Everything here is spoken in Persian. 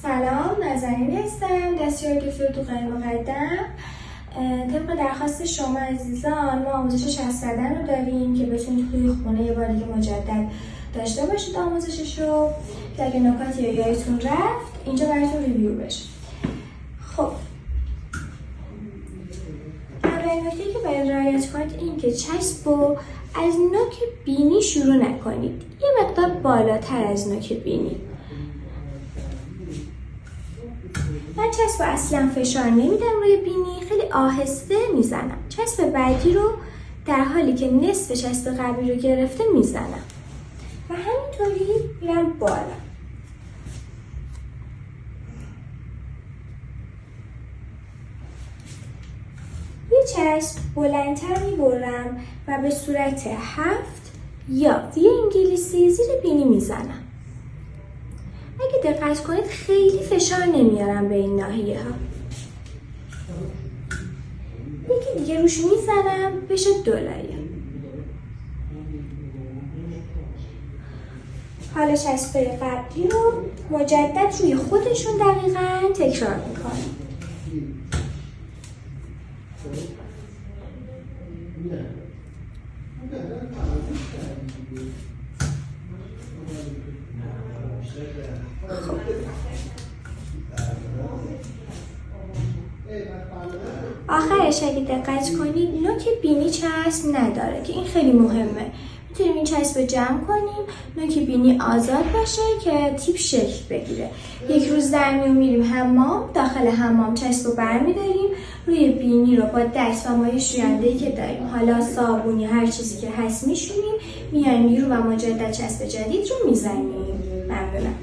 سلام، نازنین هستم، دستیار دکتر توقی مقدم. طبق درخواست شما عزیزان ما آموزش شست زدن رو داریم که بتونید توی خونه یه بار دیگه مجدد داشته باشید آموزشش رو که اگه نکاتی یا یادتون رفت اینجا براتون ریویو بشه. خب اولین نکته که باید رعایت کنید این که چسب رو از نوک بینی شروع نکنید، یه مقدار بالاتر از نوک بینی. من چسب رو اصلا فشار نمیدم روی بینی، خیلی آهسته میزنم. چسب بعدی رو در حالی که نصف چسب قبلی رو گرفته میزنم و همینطوری میرم بالا. یه چسب بلندتر میبرم و به صورت 7 یا وی انگلیسی زیر بینی میزنم. اگه دقت کنید خیلی فشار نمیارم به این ناحیه ها. یکی دیگه روش میزنم بشه 2 لایه. حالا چسبای قبلی رو مجدد روی خودشون دقیقاً تکرار میکنم. آخرش اگه دقت کنید نوک بینی چسب نداره که این خیلی مهمه. میتونیم این چسب رو جمع کنیم، نوک بینی آزاد باشه که تیپ شکل بگیره. یک روز در میون میریم حمام، داخل حمام چسب رو برمیداریم، روی بینی رو با دست و مایع شوینده‌ای که داریم، حالا صابون یا هر چیزی که هست میشونیم، میایم بیرون و مجدد چسب جدید رو میزنیم. ممنونم.